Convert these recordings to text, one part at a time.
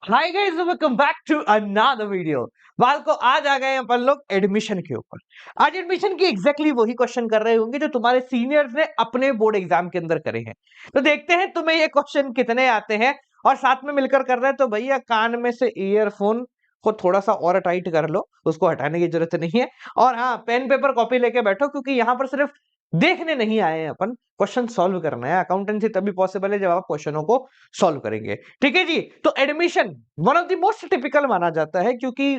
Hi guys, welcome back to another video. वाल को आज आ गए अपन लोग एडमिशन के ऊपर। आज एडमिशन की एग्जैक्टली वही क्वेश्चन कर रहे होंगे जो तुम्हारे सीनियर्स ने अपने बोर्ड एग्जाम के अंदर करे हैं। तो देखते हैं तुम्हें ये क्वेश्चन कितने आते हैं और साथ में मिलकर कर रहे हैं। तो भैया कान में से ईयरफोन को थोड़ा सा और टाइट कर लो, उसको हटाने की जरूरत नहीं है। और हाँ, पेन पेपर कॉपी लेके बैठो क्योंकि यहाँ पर सिर्फ देखने नहीं आए हैं अपन, क्वेश्चन सॉल्व करना है। अकाउंटेंसी तभी पॉसिबल है जब आप क्वेश्चनों को सॉल्व करेंगे। ठीक है जी। तो admission one of the most typical माना जाता है क्योंकि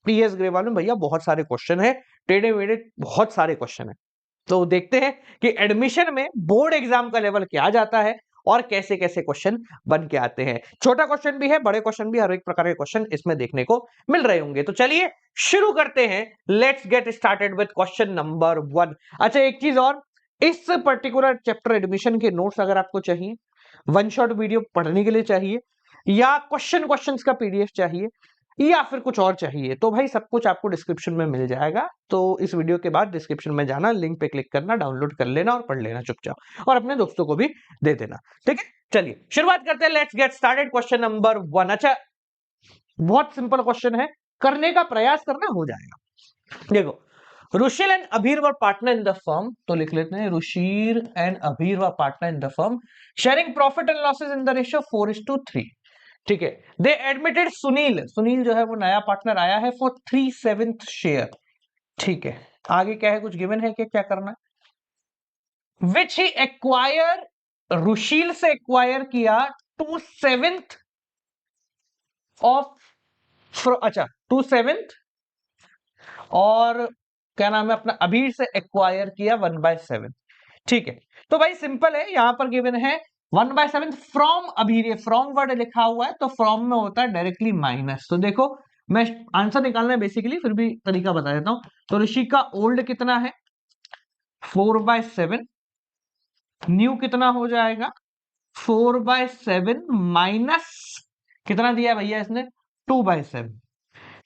पीएस ग्रेवाल में भैया बहुत सारे क्वेश्चन है, टेढ़े मेढ़े बहुत सारे क्वेश्चन है। तो देखते हैं कि एडमिशन में बोर्ड एग्जाम का लेवल क्या जाता है और कैसे कैसे क्वेश्चन बन के आते हैं। छोटा क्वेश्चन भी है, बड़े क्वेश्चन भी, हर एक प्रकार के क्वेश्चन इसमें देखने को मिल रहे होंगे। तो चलिए शुरू करते हैं। Let's get started with question number 1। अच्छा, एक चीज और, इस पर्टिकुलर चैप्टर एडमिशन के नोट्स अगर आपको चाहिए, वन शॉट वीडियो पढ़ने के लिए चाहिए, या क्वेश्चंस का पीडीएफ चाहिए, या फिर कुछ और चाहिए, तो भाई सब कुछ आपको डिस्क्रिप्शन में मिल जाएगा। तो इस वीडियो के बाद डिस्क्रिप्शन में जाना, लिंक पे क्लिक करना, डाउनलोड कर लेना और पढ़ लेना चुपचाप, और अपने दोस्तों को भी दे देना। ठीक है, चलिए शुरुआत करते हैं। Let's get started. Question number 1। अच्छा, बहुत सिंपल क्वेश्चन है, करने का प्रयास करना, हो जाएगा। देखो, Rushil and Abhir were partner in the firm, तो लिख लेते हैं Rushil and Abhir were partner in the firm, sharing profit and losses in the ratio 4:3। ठीक है, दे एडमिटेड सुनील, सुनील जो है वो नया पार्टनर आया है, फॉर 3/7 शेयर। ठीक है, आगे क्या है, कुछ गिवन है कि क्या करना है। विच ही एक्वायर, रुशील से एक्वायर किया 2/7 ऑफ, अच्छा 2/7, और क्या नाम है अपना, अभीर से एक्वायर किया 1/7। ठीक है, तो भाई सिंपल है, यहां पर गिवन है 1/7 फ्रॉम अभीर, ये फ्रॉम वर्ड लिखा हुआ है तो फ्रॉम में होता है डायरेक्टली माइनस। तो देखो, मैं आंसर निकालना है बेसिकली, फिर भी तरीका बता देता हूं। तो ऋषि का ओल्ड कितना है, 4/7, न्यू कितना हो जाएगा, 4/7 माइनस कितना दिया है भैया इसने, 2/7,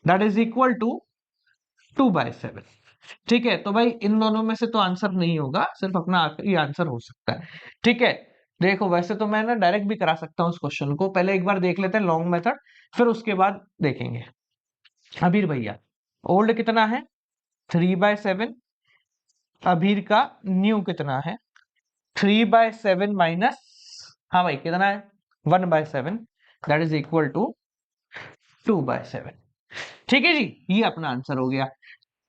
दैट इज इक्वल टू 2/7। ठीक है, तो भाई इन दोनों में से तो आंसर नहीं होगा, सिर्फ अपना आखिरी आंसर हो सकता है। ठीक है, देखो वैसे तो मैं ना डायरेक्ट भी करा सकता हूँ इस क्वेश्चन को, पहले एक बार देख लेते हैं लॉन्ग मेथड, फिर उसके बाद देखेंगे। अभीर भैया ओल्ड कितना है, 3/7, अभीर का न्यू कितना है, 3/7 माइनस, हाँ भाई कितना है, 1/7, दैट इज इक्वल टू 2/7। ठीक है जी, ये अपना आंसर हो गया।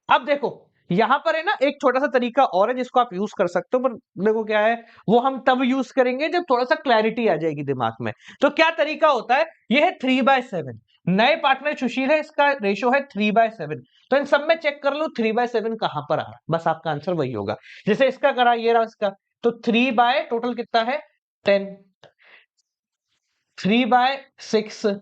अब देखो, यहां पर है ना एक छोटा सा तरीका और है जिसको आप यूज कर सकते हो, पर देखो क्या है, वो हम तब यूज करेंगे जब थोड़ा सा क्लैरिटी आ जाएगी दिमाग में। तो क्या तरीका होता है, ये है 3/7, नए पार्टनर सुशील है, इसका रेशो है 3/7। तो इन सब में चेक कर लो 3/7 कहां पर आ रहा है, बस आपका आंसर वही होगा। जैसे इसका करा, ये रहा इसका, तो 3 बाय टोटल कितना है 10, 3/6,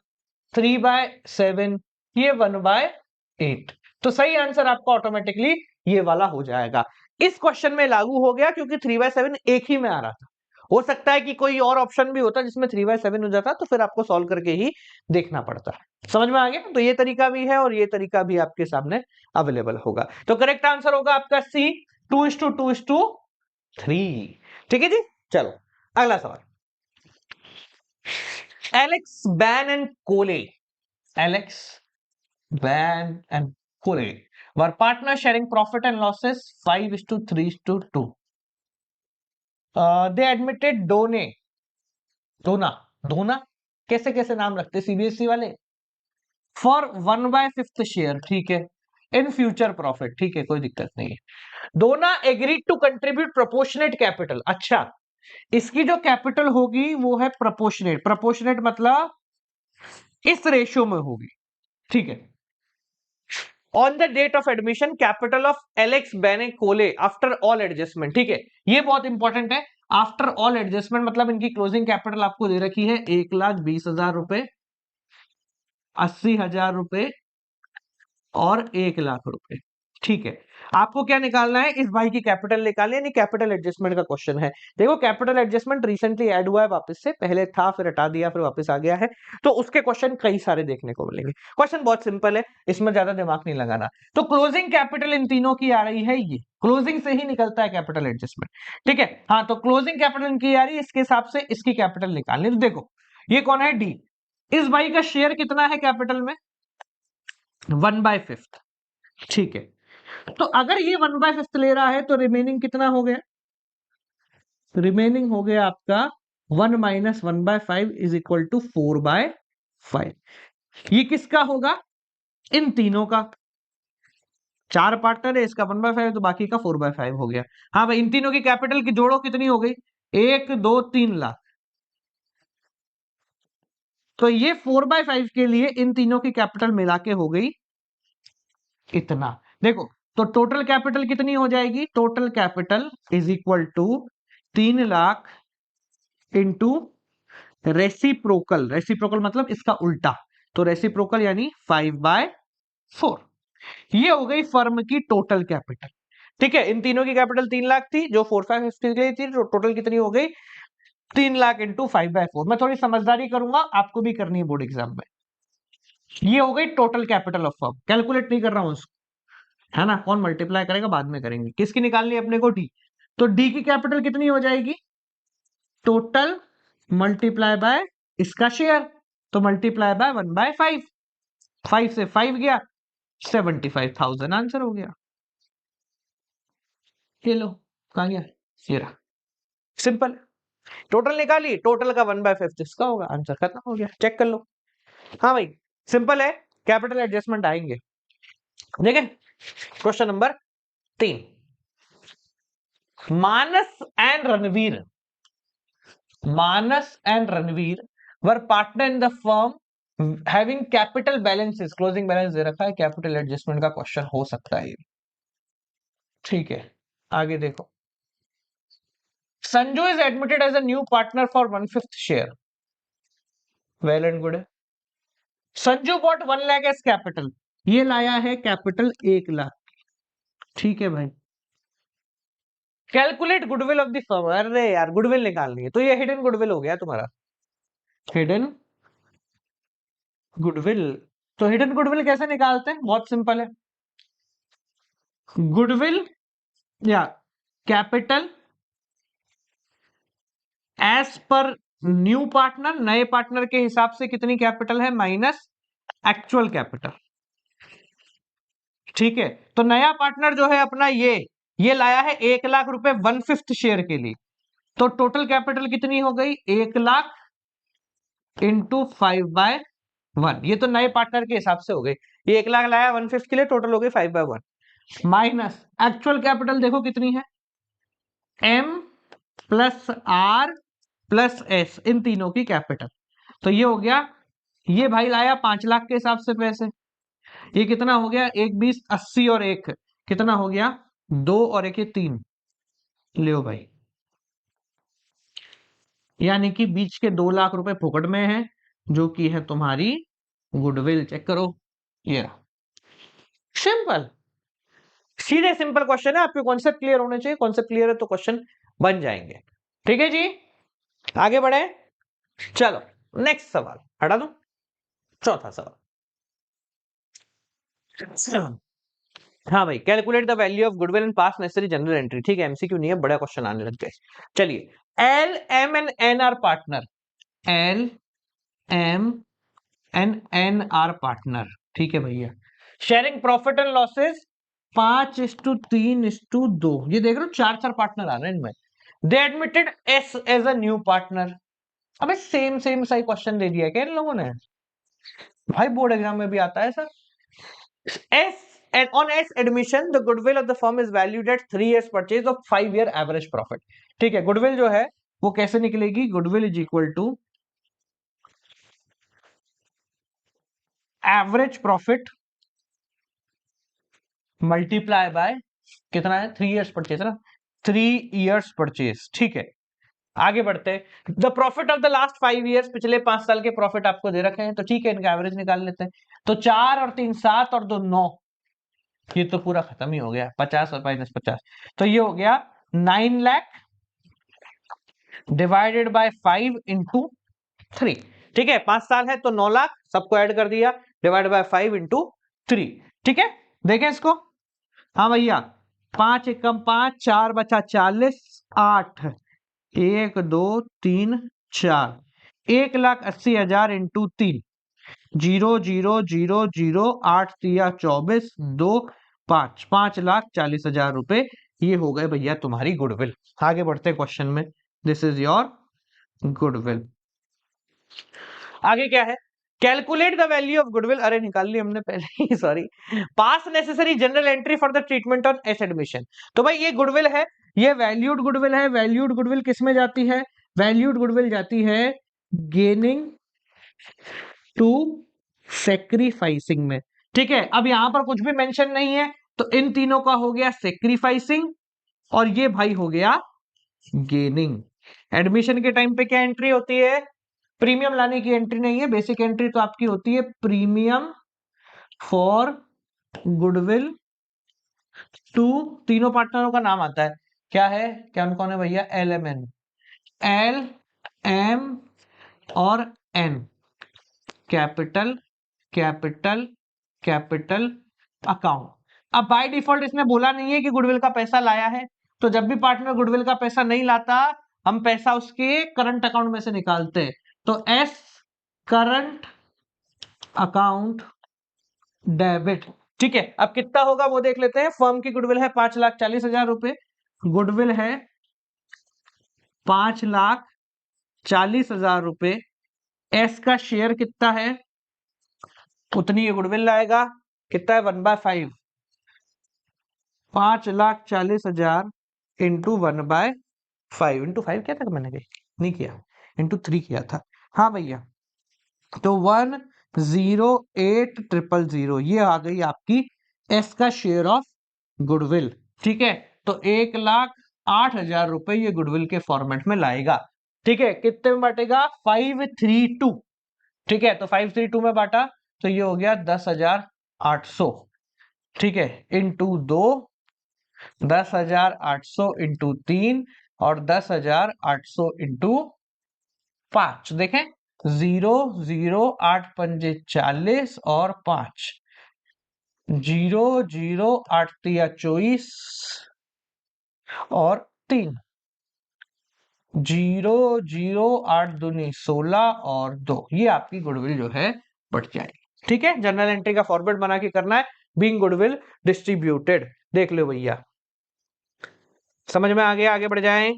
3/7, ये 1/8। तो सही आंसर आपका ऑटोमेटिकली ये वाला हो जाएगा। इस क्वेश्चन में लागू हो गया क्योंकि 3/7 एक ही में आ रहा था। हो सकता है कि कोई और ऑप्शन भी होता जिसमें 3/7 हो जाता, तो फिर आपको सॉल्व करके ही देखना पड़ता है। समझ में आ गया, तो ये तरीका भी है और ये तरीका भी आपके सामने अवेलेबल होगा। तो करेक्ट आंसर होगा आपका सी, 2:2:3। ठीक है जी, चलो अगला सवाल। एलेक्स बैन एंड कोले, एलेक्स बैन एंड कोले were partners sharing profit and losses 5:3:2. They admitted डोने, डोना, धोना, कैसे कैसे नाम रखते सीबीएसई वाले, फॉर 1/5 शेयर। ठीक है, इन फ्यूचर प्रॉफिट, ठीक है कोई दिक्कत नहीं है। Donna agreed to contribute proportionate capital. अच्छा, इसकी जो कैपिटल होगी वो है प्रोपोर्शनेट, प्रोपोर्शनेट मतलब इस रेशियो में होगी। ठीक है, on the date of admission capital of Alex बेने कोले आफ्टर ऑल एडजस्टमेंट। ठीक है, ये बहुत इंपॉर्टेंट है, आफ्टर ऑल एडजस्टमेंट मतलब इनकी क्लोजिंग कैपिटल आपको दे रखी है 1,20,000 रुपए, 80,000 रुपए और 1,00,000 रुपए। ठीक है, आपको क्या निकालना है, इस भाई की कैपिटल निकालनी है, यानी कैपिटल एडजस्टमेंट का क्वेश्चन है। देखो कैपिटल एडजस्टमेंट रिसेंटली ऐड हुआ है वापस से, पहले था फिर हटा दिया फिर वापस आ गया है, तो उसके क्वेश्चन कई सारे देखने को मिलेंगे। क्वेश्चन बहुत सिंपल है, इसमें ज्यादा दिमाग नहीं लगाना। तो क्लोजिंग कैपिटल इन तीनों की आ रही है, ये क्लोजिंग से ही निकलता है कैपिटल एडजस्टमेंट। ठीक है, हाँ तो क्लोजिंग कैपिटल इनकी आ रही है, इसके हिसाब से इसकी कैपिटल निकालनी। तो देखो ये कौन है, डी, इस भाई का शेयर कितना है कैपिटल में? 1/5। ठीक है, तो अगर ये 1/5 ले रहा है तो रिमेनिंग कितना हो गया? रिमेनिंग हो गया आपका 1 - 1/5 इज इक्वल टू 4/5। ये किसका होगा? इन तीनों का। चार पार्टनर है, इसका 1/5 तो बाकी का 4/5 हो गया। हाँ भाई, इन तीनों की कैपिटल की जोड़ो कितनी हो गई? 1 2 3 लाख। तो ये 4/5 के लिए इन तीनों की कैपिटल मिला के हो गई इतना। देखो, तो टोटल कैपिटल कितनी हो जाएगी? Total capital is equal to 3 lakh into reciprocal. Reciprocal मतलब इसका उल्टा, तो रेसिप्रोकल यानी 5/4। ये हो गई फर्म की टोटल कैपिटल। ठीक है, इन तीनों की कैपिटल 3 लाख थी, जो 4/5 के लिए थी, तो टोटल कितनी हो गई? 3 लाख इंटू 5/4। मैं थोड़ी समझदारी करूंगा, आपको भी करनी है बोर्ड एग्जाम में। ये हो गई total capital of firm. Calculate नहीं कर रहा हूं उसको, है ना, कौन मल्टीप्लाई करेगा बाद में करेंगे। किसकी निकालनी है अपने को? डी। तो डी की कैपिटल कितनी हो जाएगी? टोटल मल्टीप्लाई बाय इसका शेयर, तो मल्टीप्लाई बाय 1/5। 5 से 5 गया, 75,000 आंसर हो गया। ये लो, कहां गया? ये रहा। सिंपल। टोटल निकाली, टोटल का 1/5 इसका होगा, आंसर खत्म हो गया। चेक कर लो। हाँ भाई, सिंपल है, कैपिटल एडजस्टमेंट आएंगे। देखें question number 3। Manas and Ranveer, Manas and Ranveer were partner in the firm having capital balances. Closing balance दे रखा है, कैपिटल एडजस्टमेंट का क्वेश्चन हो सकता है। ठीक है, आगे देखो। Sanju is admitted as a new partner for 1/5 share. Well and good है। Sanju bought 1 lakh as capital, ये लाया है कैपिटल 1 लाख। ठीक है भाई। Calculate goodwill of the firm. अरे यार, गुडविल निकालनी है, तो ये हिडन गुडविल हो गया तुम्हारा। हिडन गुडविल, तो हिडन गुडविल कैसे निकालते हैं? बहुत सिंपल है। गुडविल या कैपिटल एज पर न्यू पार्टनर, नए पार्टनर के हिसाब से कितनी कैपिटल है, माइनस एक्चुअल कैपिटल। ठीक है, तो नया पार्टनर जो है अपना ये लाया है 1 लाख रुपए 1/5 शेयर के लिए, तो टोटल कैपिटल कितनी हो गई? 1 लाख इंटू 5/1। ये तो नए पार्टनर के हिसाब से हो गई। ये 1 लाख लाया 1/5 के लिए, टोटल हो गई 5/1 माइनस एक्चुअल कैपिटल। देखो कितनी है? M plus R plus S, इन तीनों की कैपिटल। तो ये हो गया, ये भाई लाया 5 लाख के हिसाब से पैसे। ये कितना हो गया? 1 20 80 और 1 कितना हो गया? 2 और 1 3। लियो भाई, यानी कि बीच के 2 लाख रुपए फुकट में है, जो कि है तुम्हारी गुडविल। चेक करो, ये सिंपल, सीधे सिंपल क्वेश्चन है। आपके कॉन्सेप्ट क्लियर होने चाहिए, कॉन्सेप्ट क्लियर है तो क्वेश्चन बन जाएंगे। ठीक है जी, आगे बढ़े। चलो नेक्स्ट सवाल हटा दो, चौथा सवाल। हाँ भाई, calculate the value of goodwill and pass necessary journal entry. ठीक है, एमसीक्यू नहीं है, बड़ा क्वेश्चन आने लग गए। चलिए, L M and N are partner, L M and N are partner. ठीक है भैया, शेयरिंग प्रॉफिट एंड लॉसेस 5:3:2। ये देख रहे हो, 4 पार्टनर आ रहे हैं इनमें। They admitted S as a new partner. अबे सेम सेम सही क्वेश्चन दे दिया है क्या इन लोगों ने? भाई बोर्ड एग्जाम में भी आता है sir. S and on its admission the goodwill of the firm is valued at 3 years purchase of 5-year average profit। ठीक है, गुडविल जो है वो कैसे निकलेगी? Goodwill is equal to average profit multiply by कितना है? 3 इयर्स परचेज ना, 3 इयर्स परचेज। ठीक है, आगे बढ़ते हैं। The profit of the last 5 years, पिछले 5 साल के प्रॉफिट आपको दे रखे हैं, तो ठीक है, इनका एवरेज निकाल लेते हैं। तो 4 और 3 7 और 2 9, ये तो पूरा खत्म ही हो गया। 50 और -50, तो ये हो गया 9 लाख डिवाइडेड बाय 5 इंटू 3। ठीक है, 5 साल है तो 9 लाख, सबको ऐड कर दिया, डिवाइड बाय 5 इंटू 3। ठीक है, देखें इसको। हाँ भैया, 5 एकम 5, 4 बचा 40, 8 1 2 3 4, 1,80,000 इंटू 3, 0,0,0,0,8 2 5, 5,40,000 रुपए। ये हो गए भैया तुम्हारी गुडविल। आगे बढ़ते क्वेश्चन में। This is your goodwill. आगे क्या है? Calculate the value of goodwill. अरे निकाल ली हमने पहले ही, sorry. Pass necessary journal entry for the treatment on S admission. तो भाई ये गुडविल है, ये वैल्यूड गुडविल है। वैल्यूड गुडविल किस में जाती है? वैल्यूड गुडविल जाती है गेनिंग टू सेक्रीफाइसिंग में। ठीक है, अब यहां पर कुछ भी मेंशन नहीं है, तो इन तीनों का हो गया सेक्रीफाइसिंग, और ये भाई हो गया गेनिंग। एडमिशन के टाइम पे क्या एंट्री होती है? प्रीमियम लाने की एंट्री नहीं है, बेसिक एंट्री तो आपकी होती है प्रीमियम फॉर गुडविल टू, तीनों पार्टनरों का नाम आता है, क्या है, कौन कौन है भैया? LMN, LM और N, capital capital capital account. अब बाय डिफॉल्ट इसने बोला नहीं है कि गुडविल का पैसा लाया है, तो जब भी पार्टनर गुडविल का पैसा नहीं लाता, हम पैसा उसके करंट अकाउंट में से निकालते हैं। तो एस करंट अकाउंट डेबिट। ठीक है, अब कितना होगा वो देख लेते हैं। फर्म की गुडविल है 5,40,000 रुपए, गुडविल है 5,40,000 रुपए। एस का शेयर कितना है, उतनी ये गुडविल लाएगा। कितना है? 1/5, 5,40,000 इंटू 1/5, इंटू 5 किया था मैंने? नहीं किया, इंटू 3 किया था। हाँ भैया, तो 1,08,000 ये आ गई आपकी एस का शेयर ऑफ गुडविल। ठीक है, तो 1,08,000 रुपए ये गुडविल के फॉर्मेट में लाएगा। ठीक है, कितने में बांटेगा? 532। ठीक है, तो 532 में बांटा, तो ये हो गया 10,800। ठीक है, इंटू 2, 10,800 इंटू 3, और 10,800 इंटू 5। देखें, 0 0 8 पंजे 40 और 5, 0 0 8 तिया 24 और 3, 0 0 8 दूनी 16 और 2। ये आपकी गुडविल जो है बढ़ जाएगी। ठीक है, जनरल एंट्री का फॉर्मेट बना के करना है, बीइंग गुडविल डिस्ट्रीब्यूटेड। देख लो भैया, समझ में आ गया? आगे बढ़ जाएं।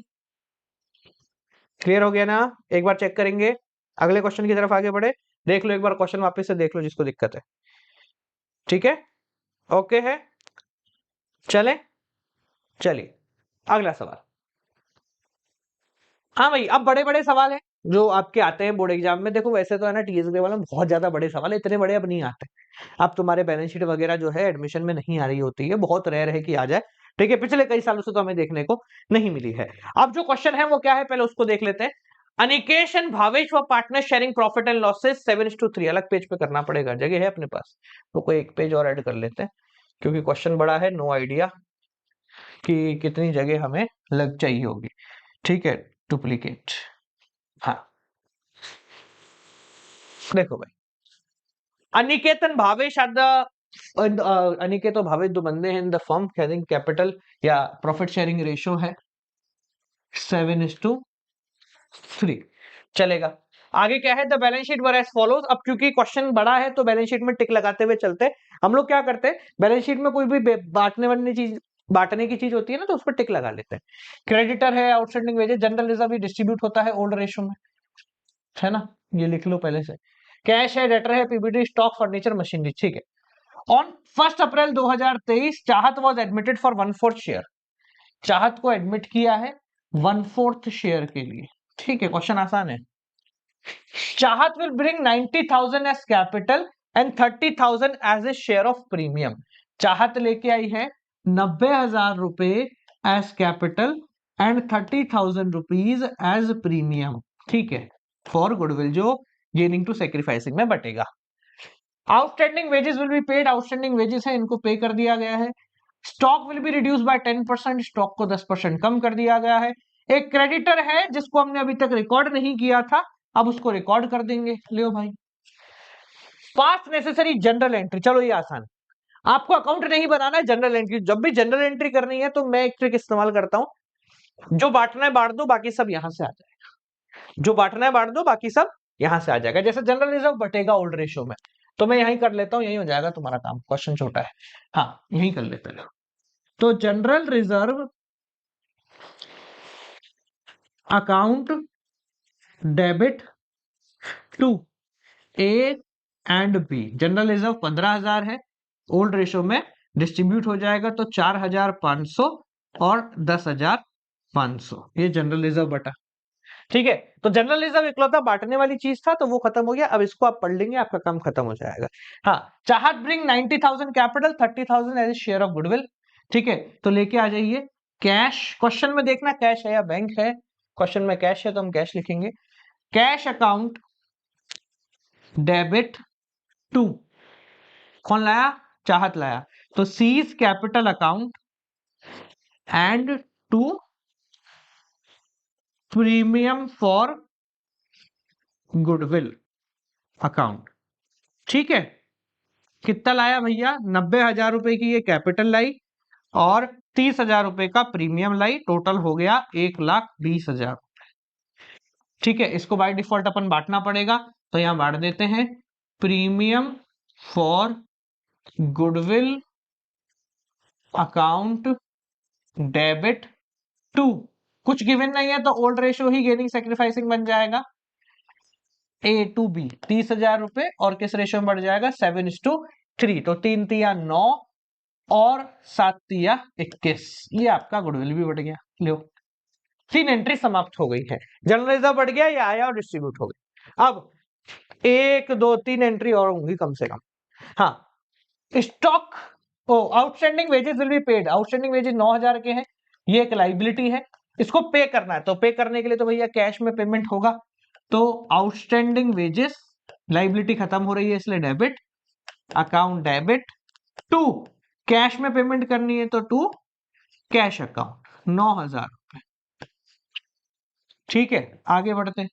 क्लियर हो गया ना? एक बार चेक करेंगे, अगले क्वेश्चन की तरफ आगे बढ़े। देख लो एक बार क्वेश्चन वापस से देख लो जिसको दिक्कत है। ठीक है, ओके है, चले चलिए अगला सवाल। हाँ भाई, अब बड़े बड़े सवाल हैं जो आपके आते हैं बोर्ड एग्जाम में। देखो वैसे तो है ना, टीएसबी वाला में बहुत ज्यादा बड़े सवाल है, इतने बड़े अब नहीं आते। अब तुम्हारे बैलेंस शीट वगैरह जो है एडमिशन में नहीं आ रही होती है, बहुत रेयर है कि आ जाए। ठीक है, पिछले कई सालों से तो हमें देखने को नहीं मिली है। अब जो क्वेश्चन है वो क्या है, पहले उसको देख लेते हैं। अनिकेश एंड भावेश व partner sharing profit and losses 7:3। अलग पेज पे करना पड़ेगा, जगह है अपने पास, तो कोई एक पेज और ऐड कर लेते हैं, क्योंकि क्वेश्चन बड़ा है। नो आइडिया कि कितनी जगह हमें लग चाहिए होगी। ठीक है, डुप्लीकेट। हाँ, देखो भाई, अनिकेतन भावेश आर द अनिकेत और भावेश दो बंदे हैं in the firm, sharing capital या प्रॉफिट शेयरिंग रेशियो है 7:3। चलेगा। आगे क्या है? The balance sheet were as follows. अब क्योंकि क्वेश्चन बड़ा है तो बैलेंस शीट में टिक लगाते हुए चलते हैं। हम लोग क्या करते हैं, बैलेंस शीट में कोई भी बांटने वाली चीज, बांटने की चीज होती है ना, तो उस पर टिक लगा लेते हैं। क्रेडिटर है, outstanding wages, general reserve distribute होता है ओल्ड रेशियो में, है ना, ये लिख लो पहले से। कैश है, डेटर है, पीबीडी, स्टॉक, फर्नीचर, मशीनरी। ठीक है, ऑन 1 अप्रैल 2023 चाहत वॉज एडमिटेड फॉर 1/4 शेयर। चाहत को एडमिट किया है 1/4 शेयर के लिए। ठीक है, क्वेश्चन आसान है। Chahat will bring 90,000 as capital and 30,000 as a share of premium. Chahat लेके आई है 90,000 रुपए as capital and 30,000 rupees as premium. ठीक है, फॉर गुडविल जो गेनिंग टू सेक्रीफाइसिंग में बटेगा। Outstanding wages will be paid, outstanding wages है, इनको पे कर दिया गया है। Stock will be reduce by 10%, stock को 10% कम कर दिया गया है। एक क्रेडिटर है जिसको हमने अभी तक रिकॉर्ड नहीं किया था, अब उसको रिकॉर्ड कर देंगे। लियो भाई, पास नेसेसरी जनरल एंट्री। चलो ये आसान, आपको अकाउंट नहीं बनाना है, जनरल एंट्री। जब भी जनरल एंट्री करनी है तो मैं एक ट्रिक इस्तेमाल करता हूं, जो बांटना है बांट दो, बाकी सब यहां से आ जाएगा। जो बांटना है बांट दो, बाकी सब यहां से आ जाएगा। जैसे जनरल रिजर्व बटेगा ओल्ड रेशियो में, तो मैं यही कर लेता हूं, यही हो जाएगा तुम्हारा काम, क्वेश्चन छोटा है। हाँ यही कर लेते हैं। तो general reserve account debit to A and B. General reserve 15,000 है, ओल्ड रेशियो में डिस्ट्रीब्यूट हो जाएगा तो 4,500 और 10,500, ये जनरल रिजर्व बटा। ठीक है, तो जनरल रिजर्व इकलौता बांटने वाली चीज था, तो वो खत्म हो गया। अब इसको आप पढ़ लेंगे, आपका काम खत्म हो जाएगा। हाँ, Chahat bring 90,000 capital, 30,000 as share of goodwill. ठीक है, तो लेके आ जाइए कैश। क्वेश्चन में देखना कैश है या बैंक है। क्वेश्चन में कैश है तो हम कैश लिखेंगे। कैश अकाउंट डेबिट टू, कौन लाया? चाहत लाया, तो C's capital account and to premium for goodwill account. ठीक है, कितना लाया भैया? 90,000 रुपए की ये कैपिटल लाई और 30,000 रुपए का प्रीमियम लाई, टोटल हो गया 1,20,000। ठीक है, इसको बाय डिफॉल्ट अपन बांटना पड़ेगा, तो यहां बांट देते हैं। Premium for goodwill account debit to, कुछ गिवन नहीं है तो ओल्ड रेशियो ही गेनिंग सेक्रीफाइसिंग बन जाएगा, ए टू बी। 30,000 रुपए और किस रेशियो में बढ़ जाएगा? 7:3। तो 3 तिया 9 और 7 तिया 21, ये आपका गुडविल भी बढ़ गया। लो, 3 एंट्री समाप्त हो गई है। जनरल रिजर्व बढ़ गया, ये आया और डिस्ट्रीब्यूट हो गई। अब 1 2 3 एंट्री और होंगी कम से कम। हाँ, stock outstanding wages will be paid. Outstanding wages 9,000 के हैं, ये एक लाइबिलिटी है, इसको पे करना है। तो पे करने के लिए तो भैया कैश में पेमेंट होगा, तो आउटस्टैंडिंग वेजेस, लाइबिलिटी खत्म हो रही है इसलिए debit, account debit to, cash में पेमेंट करनी है तो टू कैश अकाउंट 9,000 रुपए। ठीक है, आगे बढ़ते हैं।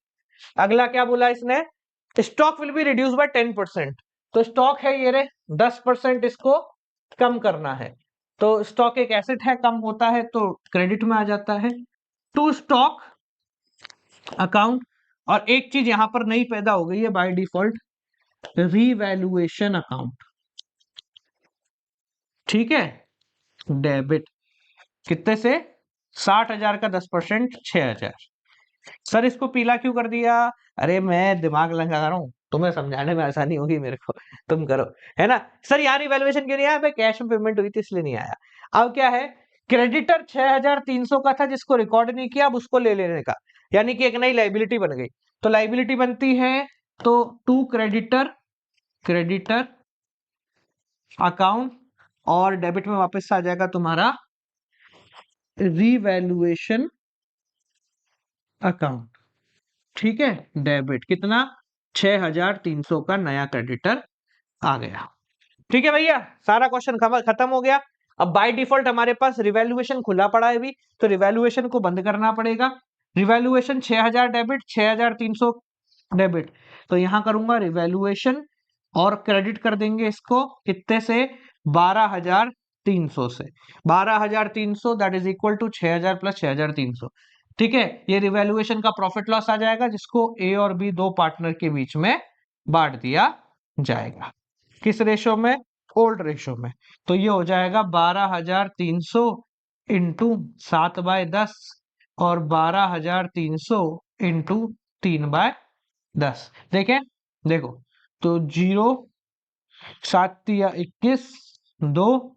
अगला क्या बोला इसने? Stock will be reduce by 10%। तो स्टॉक है ये रे, 10% इसको कम करना है। तो स्टॉक एक एसेट है, कम होता है तो क्रेडिट में आ जाता है। टू स्टॉक अकाउंट, और एक चीज यहां पर नई पैदा हो गई है बाय डिफॉल्ट, रीवैल्यूएशन अकाउंट। ठीक है, डेबिट कितने से? 60,000 का 10%, 6,000। सर इसको पीला क्यों कर दिया? अरे मैं दिमाग लगा रहा हूं, तुम्हें समझाने में आसानी होगी मेरे को, तुम करो, है ना। सर यार रिवैल्यूएशन क्यों नहीं आया? भाई कैश में पेमेंट हुई थी इसलिए नहीं आया। अब क्या है? क्रेडिटर 6,300 का था जिसको रिकॉर्ड नहीं किया, अब उसको ले लेने का, यानी कि एक नई लाइबिलिटी बन गई। तो लाइबिलिटी बनती है तो टू क्रेडिटर, क्रेडिटर अकाउंट, और डेबिट में वापस आ जाएगा तुम्हारा रीवैल्यूएशन अकाउंट। ठीक है, डेबिट कितना? 6,300 का नया क्रेडिटर आ गया। ठीक है भैया, सारा क्वेश्चन खत्म हो गया। अब बाय डिफॉल्ट हमारे पास रिवैल्यूएशन खुला पड़ा है भी, तो रिवैल्यूएशन को बंद करना पड़ेगा। रिवैल्यूएशन 6,000 डेबिट, 6,300 डेबिट, तो यहां करूंगा रिवैल्यूएशन और क्रेडिट कर देंगे इसको कितने से? 12,300 से। 12,300 that is equal to 6,000 plus 6,300। ठीक है, ये रिवैल्यूएशन का प्रॉफिट लॉस आ जाएगा, जिसको ए और बी दो पार्टनर के बीच में बांट दिया जाएगा। किस रेशो में? ओल्ड रेशो में। तो ये हो जाएगा 12,300 इंटू 7/10 और 12,300 इंटू 3/10। देखें, देखो, तो 0 7 तिया 21, 2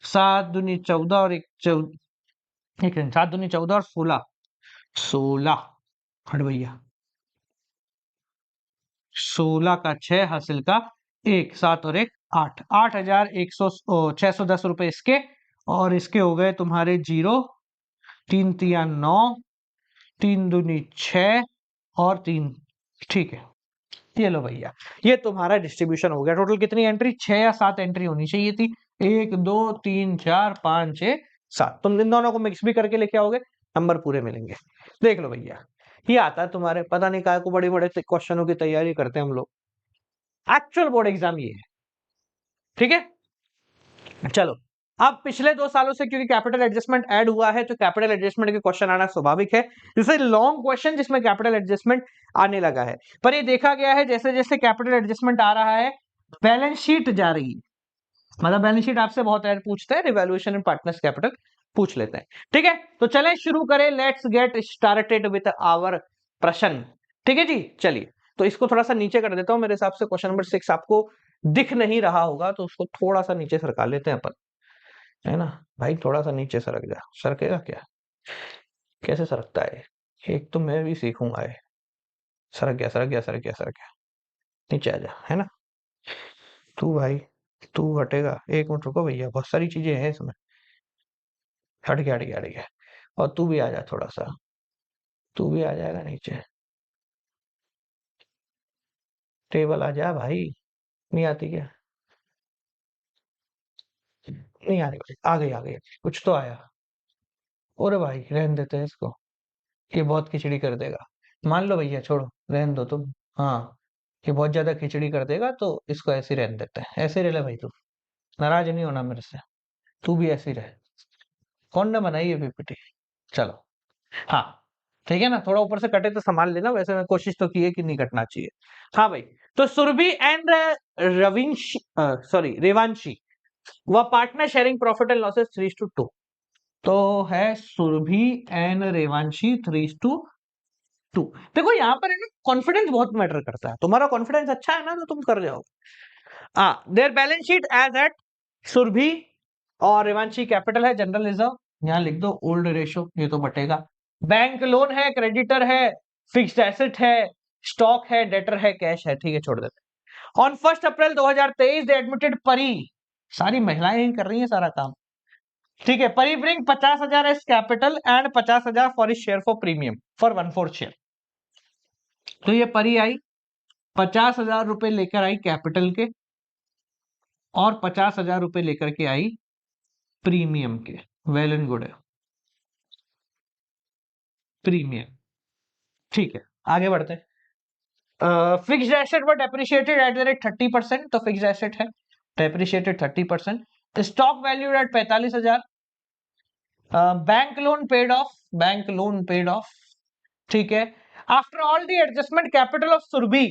7 दूनी 14 और 7 दूनी 14 और 16, 16 हट भैया, 16 का 6 हासिल का 1, 7 और 1 8, 8,610 रुपए इसके, और इसके हो गए तुम्हारे 0, 3 तिया 9, 3 दूनी 6 और 3। ठीक है, ये लो भैया, ये तुम्हारा डिस्ट्रीब्यूशन हो गया। टोटल कितनी एंट्री? 6 या 7 एंट्री होनी चाहिए थी। 1 2 3 4 5 6 7, तुम इन दोनों को मिक्स भी करके लेके आओगे, नंबर पूरे मिलेंगे। देख लो भैया, ये आता है तुम्हारे, पता नहीं काय को बड़े बड़े क्वेश्चनों की तैयारी करते हैं हम लोग। एक्चुअल बोर्ड एग्जाम ये है। ठीक है, चलो अब पिछले 2 सालों से क्योंकि कैपिटल एडजस्टमेंट ऐड हुआ है तो कैपिटल एडजस्टमेंट के क्वेश्चन आना स्वाभाविक है। जैसे लॉन्ग क्वेश्चन जिसमें कैपिटल एडजस्टमेंट आने लगा है, पर ये देखा गया है जैसे जैसे कैपिटल एडजस्टमेंट आ रहा है बैलेंस शीट जा रही है, मतलब बैलेंस शीट आपसे बहुत ऐड पूछते हैं, रिवैल्यूएशन एंड पार्टनर्स कैपिटल पूछ लेते हैं। ठीक है, तो चलें शुरू करें, let's get started with our प्रश्न। ठीक है जी, चलिए तो इसको थोड़ा सा नीचे कर देता हूं, मेरे हिसाब से क्वेश्चन नंबर 6 आपको दिख नहीं रहा होगा, तो उसको थोड़ा सा नीचे सरका लेते हैं अपन, है ना भाई, थोड़ा सा नीचे सरक जा, सरकेगा क्या, कैसे सरकता है, एक तो मैं भी सीखूंगा ये, सरक गया सरक गया सरक गया सरक गया, नीचे आ जा, है ना, तू भाई तू हटेगा, एक मिनट रुको भैया, बहुत सारी चीजें हैं इसमें, हट गया हट गया हट गया, और तू भी आ जा थोड़ा सा, तू भी आ जाएगा नीचे, टेबल आ जा भाई, नहीं आती क्या, नहीं आ रही भाई, आ गई कुछ तो आया, और भाई रहने देते हैं इसको, ये बहुत खिचड़ी कर देगा, मान लो भैया छोड़ो, रहने दो तुम, हाँ ये बहुत ज्यादा खिचड़ी कर देगा तो इसको ऐसे ही रहने देते हैं, ऐसे ही रह ले भाई, तू नाराज नहीं होना मेरे से, तू भी ऐसे ही रहे, कौन ने बनाई है पीपीटी, चलो, हाँ ठीक है ना, थोड़ा ऊपर से कटे तो संभाल लेना, वैसे मैं कोशिश तो की है कि नहीं कटना चाहिए। हाँ भाई, तो सुरभि एंड रविंश सॉरी रेवांशी वह partner sharing profit and losses 3:2, तो है सुरभि एंड रेवांशी 3:2। देखो यहाँ पर है ना, कॉन्फिडेंस बहुत मैटर करता है, तुम्हारा कॉन्फिडेंस अच्छा है ना तो तुम कर जाओ। There balance sheet as at Surabhi और रेवांशी कैपिटल है जनरल रिजर्व, यहाँ लिख दो ओल्ड रेशो, ये तो बटेगा, बैंक लोन है, क्रेडिटर है, फिक्स्ड एसेट है, स्टॉक है, डेटर है, कैश है, ठीक है छोड़ देते। ऑन 1 अप्रैल 2023 दे एडमिटेड परी, सारी महिलाएं ही कर रही हैं सारा काम, ठीक है, Pari bring 50,000 as capital and 50,000 for इस share for premium for 1/4 share, तो ये परी आई 50,000 रुपए लेकर आई कैपिटल के, और 50,000 रुपए लेकर के आई प्रीमियम के, वेल एंड गुड है, प्रीमियम, ठीक है आगे बढ़ते हैं। Fixed asset were depreciated at the rate 30%, तो फिक्स्ड एसेट है depreciated 30%, stock valued at 45,000, bank loan paid off, bank loan paid off, ठीक है, after all the adjustment capital of Surabhi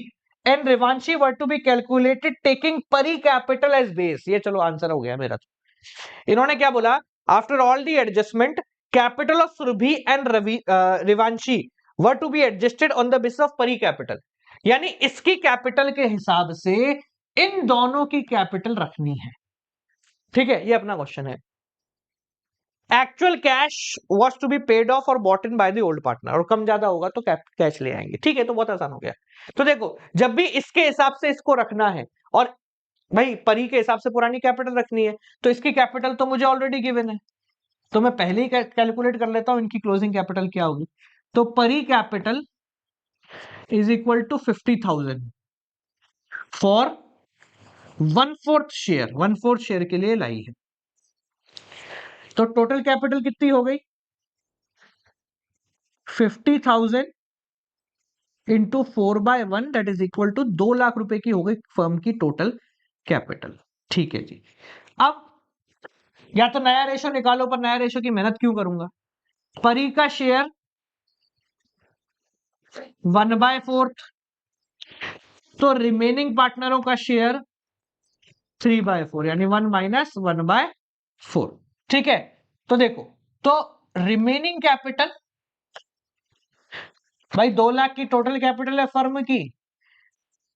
and Revanshi were to be calculated taking Pari capital as base, ये चलो answer हो गया मेरा, तो इन्होंने क्या बोला, after all the adjustment capital of Surabhi and Revanshi were to be adjusted on the basis of Pari capital, यानी इसकी कैपिटल के हिसाब से इन दोनों की कैपिटल रखनी है, ठीक है, ये अपना क्वेश्चन है। Actual cash was to be paid off और bought in by the old partner, और कम ज्यादा होगा तो कैश ले आएंगे, ठीक है, तो बहुत आसान हो गया। तो देखो जब भी इसके हिसाब से इसको रखना है, और भाई परी के हिसाब से पुरानी कैपिटल रखनी है, तो इसकी कैपिटल तो मुझे ऑलरेडी गिवन है, तो मैं पहले ही कैलकुलेट कर लेता हूं इनकी क्लोजिंग कैपिटल क्या होगी, तो Pari capital is equal to 50,000 for 1/4 share, 1/4 share के लिए लाई है, तो टोटल कैपिटल कितनी हो गई 50,000 into 4/1 that is equal to 2 lakh रुपए की हो गई फर्म की टोटल कैपिटल, ठीक है जी। अब या तो नया रेशो निकालो, पर नया रेशो की मेहनत क्यों करूंगा, परी का शेयर 1/4, तो रिमेनिंग पार्टनरों का शेयर 3/4, यानी 1 - 1/4, ठीक है, तो देखो, तो रिमेनिंग कैपिटल, भाई 2 लाख की टोटल कैपिटल है फर्म की,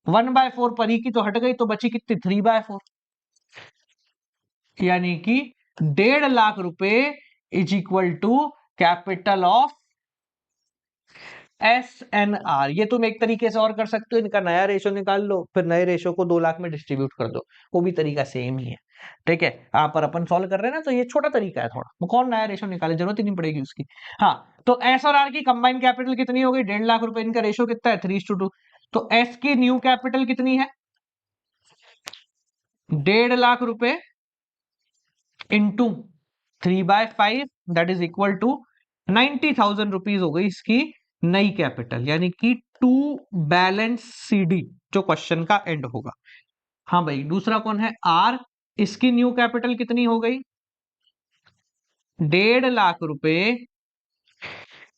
1/4 परी की तो हट गई, तो बची कितनी 3/4, यानी कि 1.5 लाख रुपए is equal to capital of SNR। ये तुम एक तरीके से और कर सकते हो, इनका नया रेशो निकाल लो, फिर नए रेशो को 2 लाख में डिस्ट्रीब्यूट कर दो, वो भी तरीका सेम ही है, ठीक है, आप पर अपन सॉल्व कर रहे हैं ना, तो ये छोटा तरीका है थोड़ा, कौन नया रेशो निकाले, जरूरत ही नहीं पड़ेगी उसकी। हाँ, तो एस और आर की कंबाइंड कैपिटल कितनी हो गई 1.5 लाख रुपए, इनका रेशो कितना है 3:2, तो एस की न्यू कैपिटल कितनी है 1.5 लाख रुपए into 3/5 that is equal to 90,000 rupees हो गई इसकी नई कैपिटल, यानी कि टू बैलेंस CD, जो क्वेश्चन का एंड होगा। हाँ भाई, दूसरा कौन है आर, इसकी न्यू कैपिटल कितनी हो गई 1.5 लाख रुपए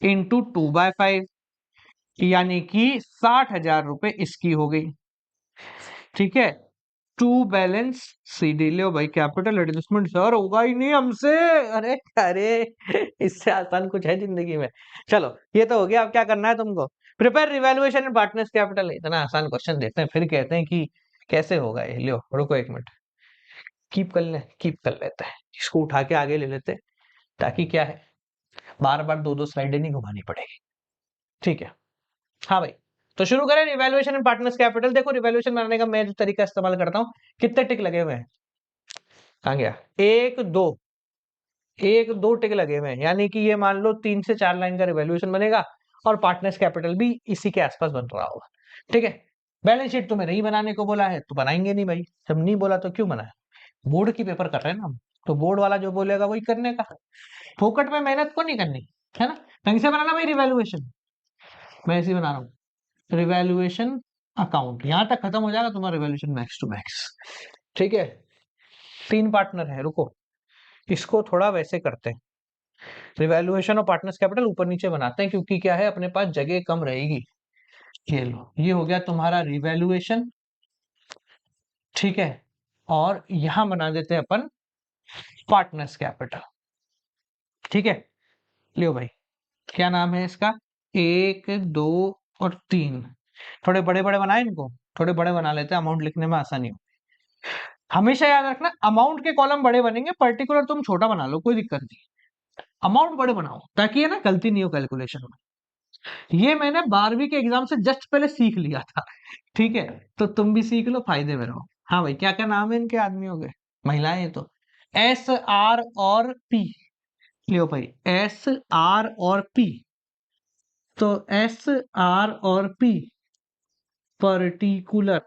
इंटू 2/5, यानी कि 60,000 रुपए इसकी हो गई। ठीक है, टू बैलेंस सीडी। लो भाई, कैपिटल एडजस्टमेंट सर होगा ही नहीं हमसे। अरे अरे, इससे आसान कुछ है जिंदगी में। चलो ये तो हो गया, अब क्या करना है तुमको? Prepare revaluation and partners capital. इतना आसान क्वेश्चन देते हैं फिर कहते हैं कि कैसे होगा ये। लो रुको एक मिनट, कीप कर लेते हैं, इसको उठा के आगे ले लेते हैं, ताकि क्या है, बार बार दो दो स्लाइडें नहीं घुमानी पड़ेगी। ठीक है, हाँ भाई, तो शुरू करें रिवैल्यूएशन एंड पार्टनर्स कैपिटल। देखो रिवैल्यूएशन बनाने का मैं जो तरीका इस्तेमाल करता हूँ, कितने टिक लगे हुए हैं, कहाँ गया, एक दो टिक लगे हुए हैं, यानी कि ये मान लो 3 से 4 लाइन का रिवैल्यूएशन बनेगा और पार्टनर्स कैपिटल भी इसी के आसपास बन रहा होगा। ठीक है, बैलेंस शीट तुम्हें नहीं बनाने को बोला है तो बनाएंगे नहीं भाई, जब नहीं बोला तो क्यों बनाए, बोर्ड की पेपर कर रहे हैं ना हम, तो बोर्ड वाला जो बोलेगा वही करने का, फोकट में मेहनत को नहीं करनी है ना। ढंग से बनाना भाई रिवैल्यूएशन, मैं ऐसे ही बना रहा हूँ, रिवैल्यूएशन अकाउंट, यहां तक खत्म हो जाएगा तुम्हारा रिवैल्यूएशन मैक्स टू मैक्स। ठीक है, 3 पार्टनर है, रुको इसको थोड़ा वैसे करते हैं, रिवैल्यूएशन और पार्टनर्स कैपिटल ऊपर नीचे बनाते हैं, क्योंकि क्या है अपने पास जगह कम रहेगी। ये लो, ये हो गया तुम्हारा रिवैल्यूएशन। ठीक है, और यहां बना देते हैं अपन पार्टनर्स कैपिटल। ठीक है, लियो भाई, क्या नाम है इसका, 1 2 और 3। थोड़े बड़े बड़े बनाए इनको, थोड़े बड़े बना लेते हैं, अमाउंट लिखने में आसानी हो। हमेशा याद रखना, अमाउंट के कॉलम बड़े बनेंगे, पर्टिकुलर तुम छोटा बना लो, कोई दिक्कत नहीं, अमाउंट बड़े बनाओ ताकि है ना गलती नहीं हो कैलकुलेशन में। ये मैंने 12वीं के एग्जाम से जस्ट पहले सीख लिया था। ठीक है, तो तुम भी सीख लो, फायदे में रहो। हाँ भाई, क्या क्या नाम है इनके आदमियों के, महिलाएं हैं तो एस आर और पी। लियो भाई, एस आर और पी, तो एस आर और पी पर्टिकुलर।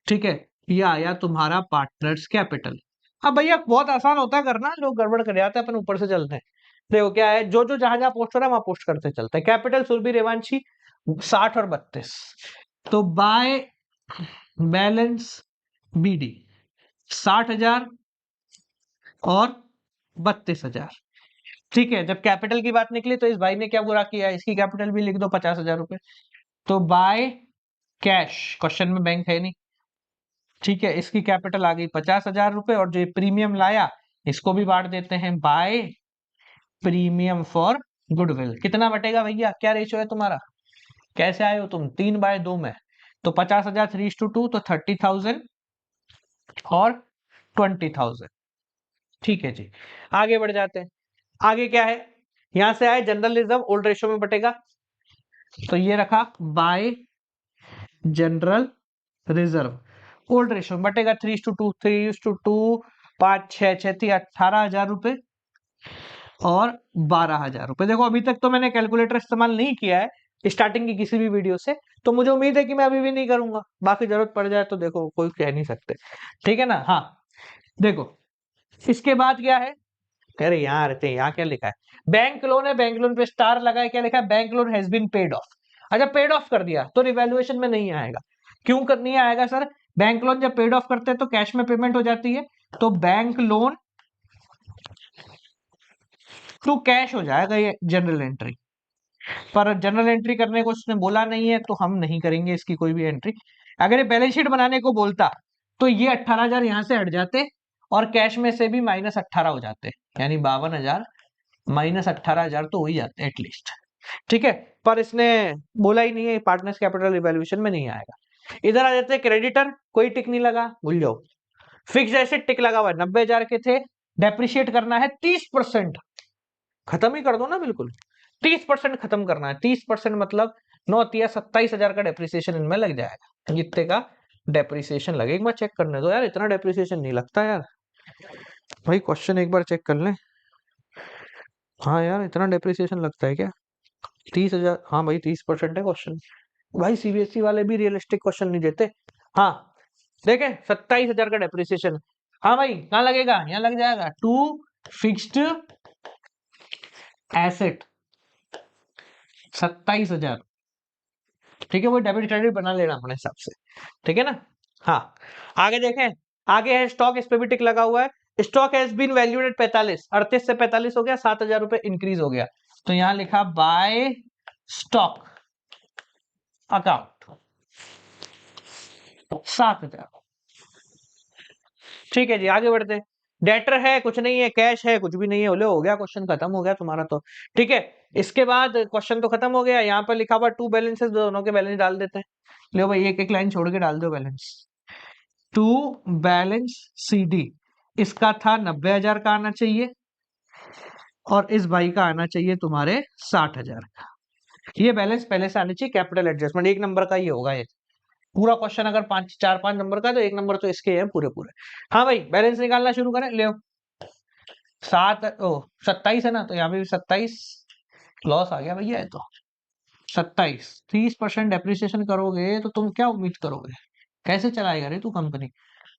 ठीक है, ये आया तुम्हारा पार्टनर्स कैपिटल। अब भैया बहुत आसान होता है करना, लोग गड़बड़ कर जाते हैं, अपन ऊपर से चलते हैं। देखो क्या है, जो जो जहां जहां पोस्ट हो रहा है वहां पोस्ट करते चलते हैं। कैपिटल सुरभि रेवांशी 60 और 32, तो बाय बैलेंस बीडी 60,000 और 32,000। ठीक है, जब कैपिटल की बात निकली तो इस भाई ने क्या बुरा किया, इसकी कैपिटल भी लिख दो 50,000 रुपए। तो बाय कैश, क्वेश्चन में बैंक है नहीं। ठीक है, इसकी कैपिटल आ गई 50,000 रुपए, और जो प्रीमियम लाया इसको भी बांट देते हैं, बाय प्रीमियम फॉर गुडविल। कितना बटेगा भैया, क्या रेशियो है तुम्हारा, कैसे आए हो तुम, 3/2 में, तो 50,000 3:2, तो 30,000 और 20,000। ठीक है जी, आगे बढ़ जाते हैं। आगे क्या है, यहां से आए जनरल रिजर्व ओल्ड रेशियो में बटेगा, तो ये रखा bye general reserve old ratio में बटेगा 3:2, 3:2, 5 6 6 18,000 रुपए और 12,000 रुपए। देखो अभी तक तो मैंने कैलकुलेटर इस्तेमाल नहीं किया है स्टार्टिंग की किसी भी वीडियो से, तो मुझे उम्मीद है कि मैं अभी भी नहीं करूंगा, बाकी जरूरत पड़ जाए तो देखो कोई कह नहीं सकते। ठीक है ना, हाँ देखो इसके बाद क्या है, अरे यहाँ रहते हैं, यहाँ क्या लिखा है, बैंक लोन है, बैंक लोन पे स्टार लगा है, क्या लिखा है, bank loan has been paid off. अच्छा पेड ऑफ कर दिया तो रिवैल्यूएशन में नहीं आएगा, क्यों कर नहीं आएगा सर, बैंक लोन जब पेड ऑफ करते हैं तो कैश में पेमेंट हो जाती है, तो बैंक लोन टू कैश हो जाएगा ये जनरल एंट्री, पर जनरल एंट्री करने को उसने बोला नहीं है तो हम नहीं करेंगे इसकी कोई भी एंट्री। अगर ये बैलेंस शीट बनाने को बोलता तो ये 18,000 यहां से हट जाते और कैश में से भी -18 हो जाते, यानी 52,000 -18,000 तो हो ही जाते एटलीस्ट। ठीक है, पर इसने बोला ही नहीं है, पार्टनर्स कैपिटल रिवैल्यूएशन में नहीं आएगा। इधर आ जाते हैं क्रेडिटर, कोई टिक नहीं लगा, भूल जाओ। फिक्स एसेट टिक लगा हुआ है, 90,000 के थे, डेप्रिशिएट करना है 30%, खत्म ही कर दो ना बिल्कुल, 30% खत्म करना है, 30% मतलब 9 27,000 का डेप्रिसिएशन इनमें लग जाएगा। इतने का डेप्रिसिएशन लगेगा, एक बार चेक करने दो यार, इतना डेप्रिसिएशन नहीं लगता यार भाई, क्वेश्चन एक बार चेक कर लें। हाँ यार, इतना डेप्रिसिएशन लगता है क्या, 30,000, हाँ भाई 30% है क्वेश्चन। भाई सीबीएसई वाले भी रियलिस्टिक क्वेश्चन नहीं देते। हाँ देखे 27,000 का डेप्रिसिएशन, हाँ भाई कहाँ लगेगा, यहाँ लग जाएगा, टू फिक्स्ड एसेट 27,000। ठीक है, वो डेबिट क्रेडिट बना लेना अपने हिसाब से, ठीक है ना। हाँ आगे देखें, आगे है स्टॉक, इस पे भी टिक लगा हुआ है, stock has been valued at 45, 38 से 45 हो गया, 7,000 रुपए इंक्रीज हो गया, तो यहां लिखा बाय स्टॉक अकाउंट 7,000। ठीक है जी, आगे बढ़ते हैं। डेटर है कुछ नहीं है, कैश है कुछ भी नहीं है, बोले हो गया, क्वेश्चन खत्म हो गया तुम्हारा तो। ठीक है, इसके बाद क्वेश्चन तो खत्म हो गया। यहाँ पर लिखा हुआ टू बैलेंसेस, दोनों के बैलेंस डाल देते हैं। लो भाई, एक एक लाइन छोड़ के डाल दो बैलेंस। टू बैलेंस CD, इसका था 90,000 का आना चाहिए, और इस भाई का आना चाहिए तुम्हारे 60,000 का। ये बैलेंस पहले से आनी चाहिए, कैपिटल एडजस्टमेंट 1 नंबर का ही होगा ये पूरा क्वेश्चन। अगर 4-5 नंबर का, तो 1 नंबर तो इसके हैं पूरे पूरे। हाँ भाई, बैलेंस निकालना शुरू करें, ले 27 है ना, तो यहाँ पे भी 27 लॉस आ गया भैया। ये तो 27, 30% डेप्रिसिएशन करोगे तो तुम क्या उम्मीद करोगे, कैसे चलाएगा रे तू company.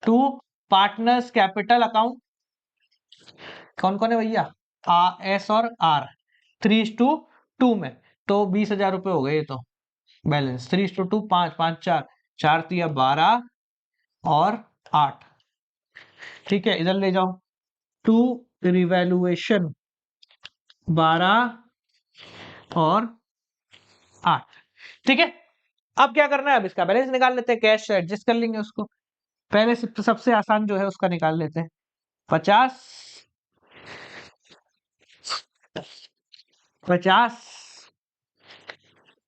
To partners capital account, कौन कौन है भैया, S और R, 3:2 में, तो 20,000 रुपए हो गए ये तो बैलेंस। 3:2, 5 5 4, 4 3 12 और 8। ठीक है, इधर ले जाओ। टू रिवैल्यूएशन 12 और 8। ठीक है, अब क्या करना है, अब इसका बैलेंस निकाल लेते हैं, कैश से एडजस्ट कर लेंगे उसको। पहले सबसे आसान जो है उसका निकाल लेते हैं। 50 50,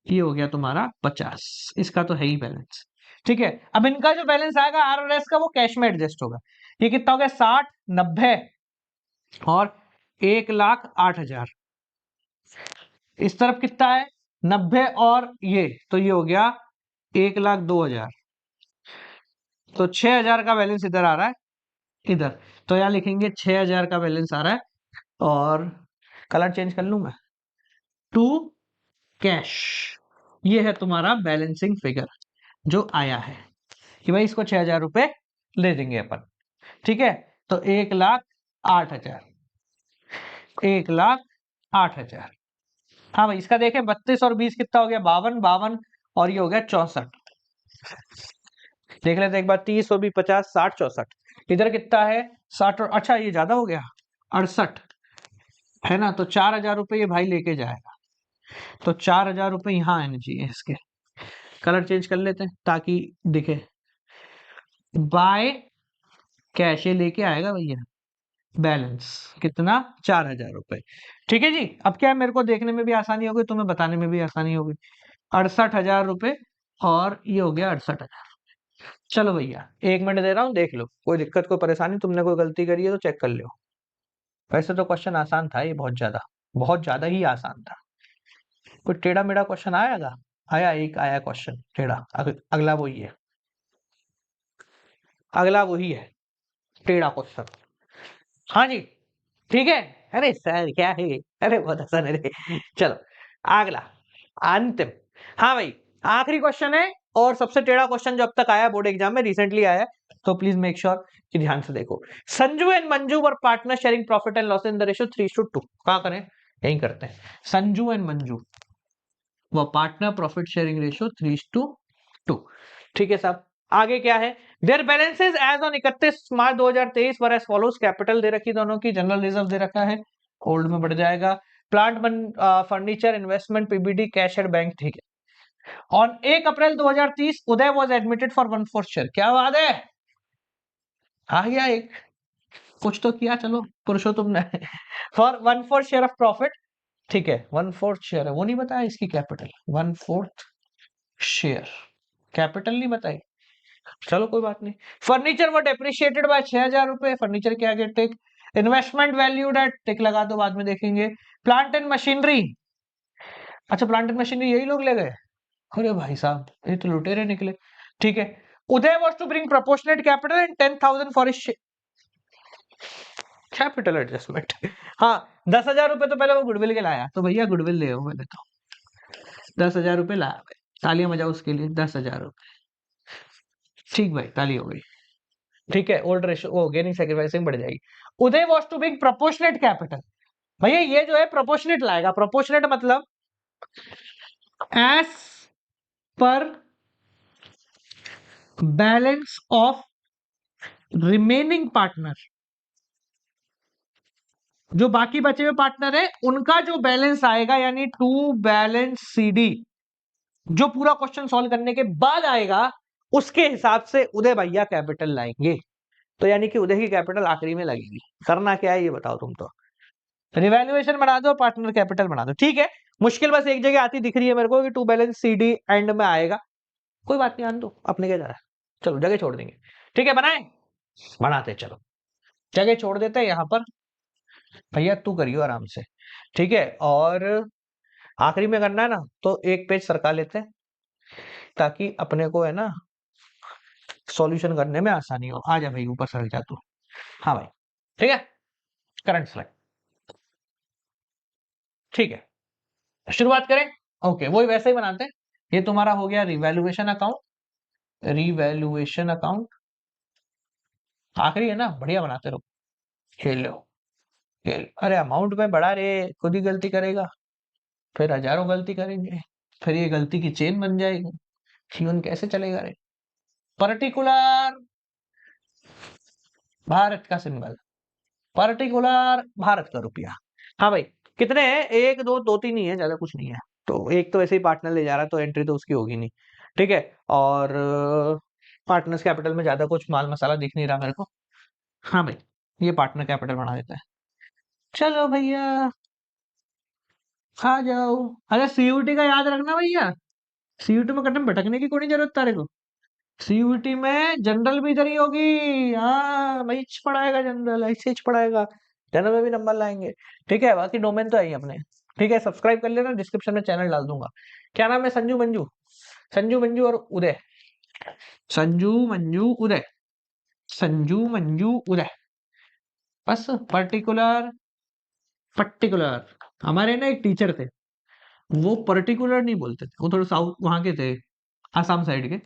ये हो गया तुम्हारा 50, इसका तो है ही बैलेंस। ठीक है, अब इनका जो बैलेंस आएगा R और S का, वो कैश में एडजस्ट होगा। ये कितना हो गया, 60, 90 और 1,08,000। इस तरफ कितना है, 90 और ये, तो ये हो गया 1,02,000। तो 6,000 का बैलेंस इधर आ रहा है, इधर। तो यहाँ लिखेंगे 6,000 का बैलेंस आ रहा है, और कलर चेंज कर लूं मैं, टू कैश। ये है तुम्हारा बैलेंसिंग फिगर जो आया है, कि भाई इसको 6,000 रुपए ले देंगे अपन। ठीक है, तो 1,08,000, 1,08,000। हाँ भाई, इसका देखें 32 और 20 कितना हो गया, 52, 52 और ये हो गया 64। देख लेते हैं एक बार, 30 और भी 50, 60, 64। इधर कितना है, 60 और, अच्छा ये ज्यादा हो गया, 68 है ना, तो 4,000 रुपए ये भाई लेके जाएगा। तो 4,000 रुपए यहाँ आने चाहिए इसके। कलर चेंज कर लेते हैं ताकि दिखे। बाय कैश ये लेके आएगा भैया, बैलेंस कितना, 4,000 रुपए। ठीक है जी, अब क्या है, मेरे को देखने में भी आसानी होगी, तुम्हें बताने में भी आसानी होगी। 68,000 रुपए, और ये हो गया 68,000। चलो भैया, 1 मिनट दे रहा हूँ, देख लो, कोई दिक्कत कोई परेशानी, तुमने कोई गलती करी है तो चेक कर लो। वैसे तो क्वेश्चन आसान था ये, बहुत ज्यादा ही आसान था। कोई टेढ़ा मेढ़ा क्वेश्चन आएगा, आया एक आया क्वेश्चन टेढ़ा, अगला वही है, अगला वही है टेढ़ा क्वेश्चन। हाँ जी, ठीक है। अरे सर क्या है, अरे बहुत आसान है रे। चलो अगला, अंतिम। हाँ भाई, आखिरी क्वेश्चन है, और सबसे टेढ़ा क्वेश्चन जो अब तक आया बोर्ड एग्जाम में, रिसेंटली आया है, तो प्लीज मेक श्योर कि ध्यान से देखो। Sanju and Manju were partner sharing profit and loss in the ratio 3:2। कहाँ करें, यही करते हैं। संजू एंड मंजू वो पार्टनर, प्रॉफिट शेयरिंग रेशियो 3:2। ठीक है साहब, आगे क्या है, their balances as on 31 March 2023 were as follows. Capital दे रखी दोनों की, जनरल रिजर्व दे रखा है, ओल्ड में बढ़ जाएगा। Plant furniture, investment, PBD, cash at bank. ठीक है, on 1 April 2030 Uday was admitted for 1/4 share. क्या बात है, आ गया एक, कुछ तो किया, चलो पुरुषोत्तम ने। For 1/4 share of profit. ठीक है, 1/4 शेयर है, वो नहीं बताया इसकी कैपिटल, 1/4 शेयर, कैपिटल नहीं बताई, चलो कोई बात नहीं। फर्नीचर वो डेप्रिशिएटेड बाय 6,000 रुपए, फर्नीचर के आगे टिक। इन्वेस्टमेंट वैल्यूड एट, टिक लगा दो, बाद में देखेंगे। प्लांट एंड मशीनरी, अच्छा प्लांट एंड मशीनरी यही लोग ले गए, अरे भाई साहब ये तो लुटेरे निकले। ठीक है, Uday was to bring proportionate capital and 10,000 for his capital adjustment. हाँ, 10,000 रुपए तो पहले वो गुडविल के लाया, तो भैया गुडविल ले आओ पहले तो। 10,000 रुपए लाया, तालियां बजाओ उसके लिए, 10,000 रुपए। ठीक भाई, ताली हो गई। ठीक है, ओल्ड रेशियो वो गेनिंग सैक्रिफाइसिंग बढ़ जाएगी। Uday was to bring proportionate capital, भैया ये जो है प्रोपोर्शनेट लाएगा। प्रोपोर्शनेट मतलब as per balance of remaining partner जो बाकी बचे हुए पार्टनर है उनका जो बैलेंस आएगा, यानी टू बैलेंस सीडी, जो पूरा क्वेश्चन सॉल्व करने के बाद आएगा, उसके हिसाब से उदय भैया कैपिटल लाएंगे। तो यानी कि उदय की कैपिटल आखिरी में लगेगी। करना क्या है ये बताओ तुम। तो रिवैल्यूएशन बढ़ा दो, पार्टनर कैपिटल बढ़ा दो, ठीक है। मुश्किल बस एक जगह आती दिख रही है मेरे को कि टू बैलेंस सीडी एंड में आएगा। कोई बात नहीं, आने दो, अपने क्या जा रहा है, चलो जगह छोड़ देंगे। ठीक है, बनाए, बनाते चलो, जगह छोड़ देते हैं यहाँ पर। भैया तू करियो आराम से, ठीक है। और आखिरी में करना है ना, तो एक पेज सरका लेते हैं, ताकि अपने को है ना सॉल्यूशन करने में आसानी हो। आ जा भाई, ऊपर सरक जा तू। हाँ भाई, ठीक है, करंट स्लाइड, ठीक है, शुरुआत करें। ओके, वही वैसे ही बनाते हैं। ये तुम्हारा हो गया रिवैल्यूएशन अकाउंट, रिवैल्यूएशन अकाउंट आखिरी है ना, बढ़िया बनाते रहो। खेलो, खेल, अरे अमाउंट में बढ़ा रे, खुद ही गलती करेगा, फिर हजारों गलती करेंगे, फिर ये गलती की चेन बन जाएगी, जीवन कैसे चलेगा रे। पर्टिकुलर भारत का सिंबल, पर्टिकुलर भारत का रुपया। हाँ भाई, कितने हैं, एक दो, दो तीन ही है, ज्यादा कुछ नहीं है। तो एक तो ऐसे ही पार्टनर ले जा रहा है, तो एंट्री तो उसकी होगी नहीं, ठीक है। और पार्टनर्स कैपिटल में ज्यादा कुछ माल मसाला दिख नहीं रहा मेरे को। हाँ भाई, ये पार्टनर कैपिटल बना देता है। चलो भैया, आ जाओ। अरे सीयूटी का याद रखना भैया, सीयूटी में कदम भटकने की कोई नहीं जरूरत तारे को। सीयूटी में जनरल भी इधर ही होगी। हाँ भाई, पढ़ाएगा जनरल, ऐसे ही पढ़ाएगा, जनरल में भी नंबर लाएंगे। ठीक है, बाकी डोमेन तो है ही अपने। ठीक है, सब्सक्राइब कर लेना, डिस्क्रिप्शन में चैनल डाल दूंगा। क्या नाम है, संजू मंजू, संजू मंजू और उदय, संजू मंजू उदय, संजू मंजू उदय, बस। पर्टिकुलर, पर्टिकुलर, हमारे ना एक टीचर थे, वो पर्टिकुलर नहीं बोलते थे, वो थोड़ा साउथ वहां के थे, आसाम साइड के,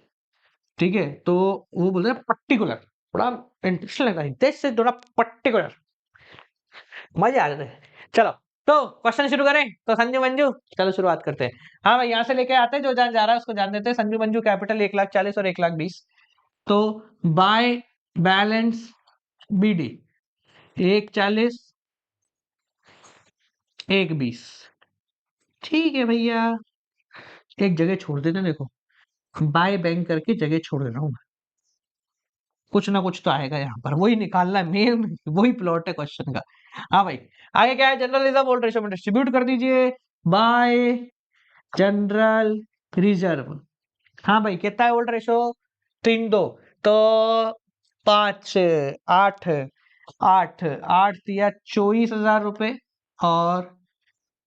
ठीक है। तो वो बोलते हैं पर्टिकुलर, थोड़ा इंटरेस्टिंग लगता है, देश से थोड़ा पर्टिकुलर, मजे आ रहे थे। चलो, तो क्वेश्चन शुरू करें। तो संजू मंजू, चलो शुरुआत करते हैं। हाँ भाई, यहाँ से लेके आते हैं, जो जान जा रहा है उसको जान देते हैं। संजू मंजू कैपिटल 1,40,000 और 1,20,000। तो बाय बैलेंस बीडी 1,40,000 1,20,000, ठीक है भैया। एक जगह छोड़ देना, देखो बाय बैंक करके जगह छोड़ दे रहा हूँ मैं। कुछ ना कुछ तो आएगा यहाँ पर, वही निकालना है मेन, वही प्लॉट है क्वेश्चन का। हाँ भाई, आगे क्या है, जनरल रिजर्व ओल्ड रेशियो में डिस्ट्रीब्यूट कर दीजिए बाय जनरल रिजर्व। हाँ भाई, कितना है ओल्ड रेशियो, 3:2, तो 5 8 8 8 दिया 24,000 रुपए और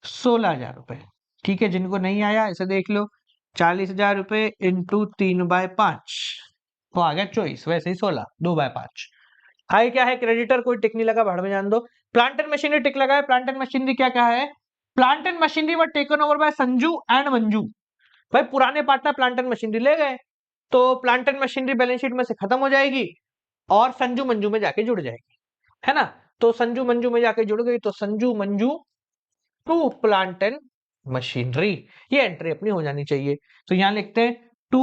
16,000 रुपए, ठीक है। जिनको नहीं आया इसे देख लो, 40,000 रुपए इंटू 3/5, वो आ गया 24, वैसे ही 16, 2/5। आगे क्या है, क्रेडिटर, कोई टिक नहीं लगा, भाड़ में जान दो। प्लांट एंड मशीनरी टिक लगा है, प्लांट एंड मशीनरी क्या क्या है, plant and machinery were taken over by Sanju and Manju. भाई पुराने पार्टनर प्लांट एंड मशीनरी ले गए, तो plant and machinery balance sheet में से खत्म हो जाएगी और संजू मंजू में जाके जुड़ जाएगी, है ना। तो संजू मंजू में जाके जुड़ गई, तो Sanju Manju to plant and machinery, ये एंट्री अपनी हो जानी चाहिए। तो यहां लिखते हैं टू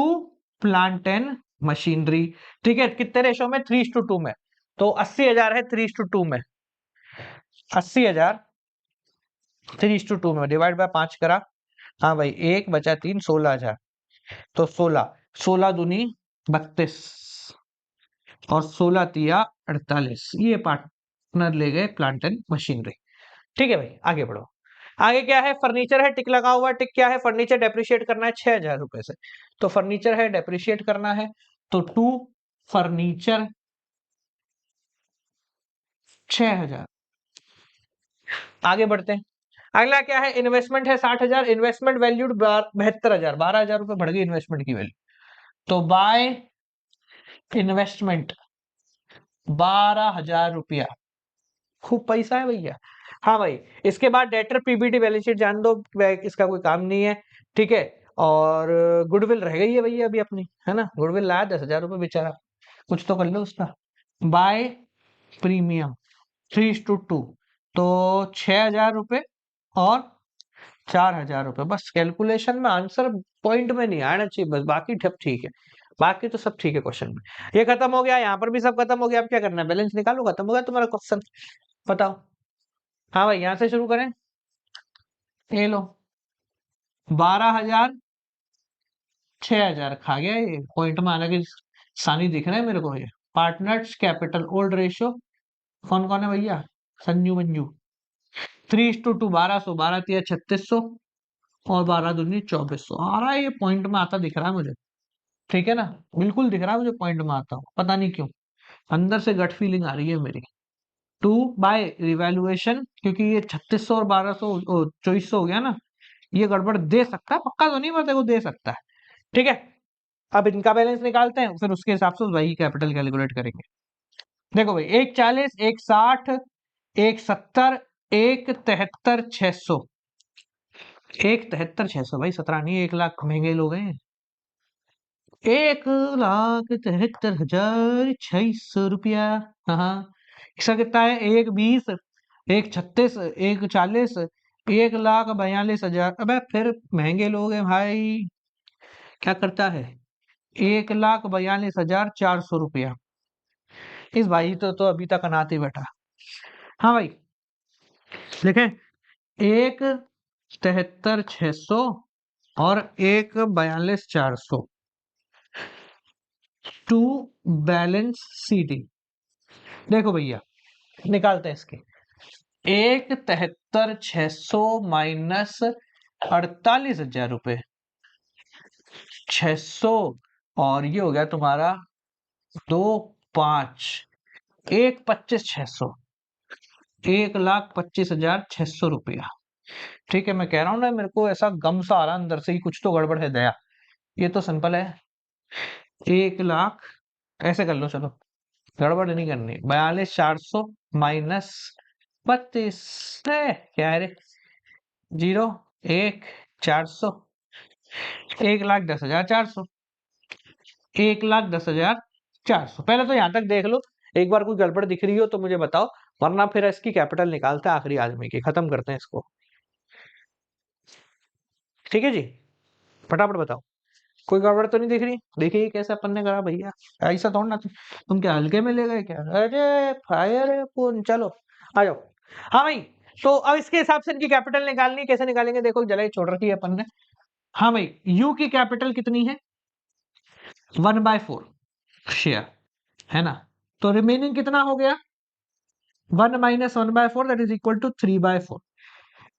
प्लांट एंड मशीनरी, ठीक है। कितने रेशो में, 3:2 में। तो 80,000 है 3:2 में, 80,000 3:2 में डिवाइड बाय 5 करा। हाँ भाई, 1 बचा 3, 16,000, तो 16, 16 दूनी 32 और 16 तिया 48, ये पार्टनर ले गए प्लांट एंड मशीनरी। ठीक है भाई, आगे बढ़ो। आगे क्या है, फर्नीचर है, टिक लगा हुआ, टिक क्या है, फर्नीचर डेप्रिशिएट करना है 6,000 रुपए से। तो फर्नीचर है, डेप्रिशिएट करना है, तो टू फर्नीचर 6,000। आगे बढ़ते हैं। अगला क्या है, इन्वेस्टमेंट है 60,000, इन्वेस्टमेंट वैल्यूड 72,000, 12,000 रुपए बढ़ गई इन्वेस्टमेंट की वैल्यू। तो बाय इन्वेस्टमेंट 12,000 रुपया, खूब पैसा है भैया। हाँ भाई, इसके बाद डेटर पीबीटी बैलेंस शीट जान दो, इसका कोई काम नहीं है, ठीक है। और गुडविल रह गई है भैया अभी अपनी, है ना, गुडविल लाया 10,000 रुपये बेचारा, कुछ तो कर लो उसका। बाय प्रीमियम 3:2, तो 6,000 रुपये और 4,000 रुपये, बस। कैलकुलेशन में आंसर पॉइंट में नहीं आना चाहिए बस, बाकी सब ठीक है, बाकी तो सब ठीक है क्वेश्चन में। ये खत्म हो गया, यहाँ पर भी सब खत्म हो गया। अब क्या करना है, बैलेंस निकालो, खत्म हो गया तुम्हारा क्वेश्चन, बताओ। हाँ भाई, यहां से शुरू करें। ये लो, 12,000, 6,000 खा गया ये पॉइंट में, हालांकि सानी दिख रहा है मेरे को ये। पार्टनर्स कैपिटल ओल्ड रेशियो कौन कौन है भैया? संजू मंजू। 3:2, 1200, 12 तिया 3600 और 12 दूनी 2400 आ रहा है, ये पॉइंट में आता दिख रहा है मुझे। ठीक है ना, बिल्कुल दिख रहा है मुझे पॉइंट में आता हूँ, पता नहीं क्यों, अंदर से गट फीलिंग आ रही है मेरी। टू बाय रिवैल्यूएशन, क्योंकि ये 3600 और 1200 2400 हो गया ना, ये गड़बड़ दे सकता है, पक्का तो नहीं पता, को दे सकता है। ठीक है, अब इनका बैलेंस निकालते हैं, फिर उसके हिसाब से वही कैपिटल कैलकुलेट करेंगे। देखो भाई, 140, 160, 170, 173,600, 173,600 भाई, 17 नहीं, 1 लाख महंगे लोग हैं। 1,73,600 रुपया। हाँ हाँ, इसका कितना है? 1,20, 1,36, 1,40, 1,42,000। अबे फिर महंगे लोग हैं भाई, क्या करता है? 1,42,400 रुपया। इस भाई तो अभी तक अनाथ ही बैठा। हाँ भाई, देखें, 1,73,600 और 1,42,400 टू बैलेंस सीडी। देखो भैया, निकालते हैं इसके। 1,73,600 माइनस 48,000 रुपये, 600, और ये हो गया तुम्हारा 2, 5, 1,25,600, 1,25,600 रुपया। ठीक है, मैं कह रहा हूँ ना, मेरे को ऐसा गम सा आ रहा अंदर से ही, कुछ तो गड़बड़ है दया। ये तो सिंपल है, 1 लाख, ऐसे कर लो चलो, गड़बड़ नहीं करनी। 42,400 माइनस 32 है, क्या है रे, 0, 1, 400, 1,10,400, 1,10,400। पहले तो यहां तक देख लो, एक बार कोई गड़बड़ दिख रही हो तो मुझे बताओ, वरना फिर इसकी कैपिटल निकालते हैं आखिरी आदमी की, खत्म करते हैं इसको। ठीक है जी, फटाफट बताओ, कोई गड़बड़ तो नहीं दिख रही? देखिए कैसे अपन ने करा भैया, ऐसा थोड़ा ना तुम क्या हल्के में ले गए क्या? अरे फायर है फोन, चलो आ जाओ। हाँ भाई, तो अब इसके हिसाब से इनकी कैपिटल निकालनी, कैसे निकालेंगे? देखो जलाई छोड़ रखी है अपन ने। हाँ भाई, यू की कैपिटल कितनी है? 1/4 शेयर, है ना? तो रिमेनिंग कितना हो गया? 1 - 1/4, दैट इज इक्वल टू 3/4।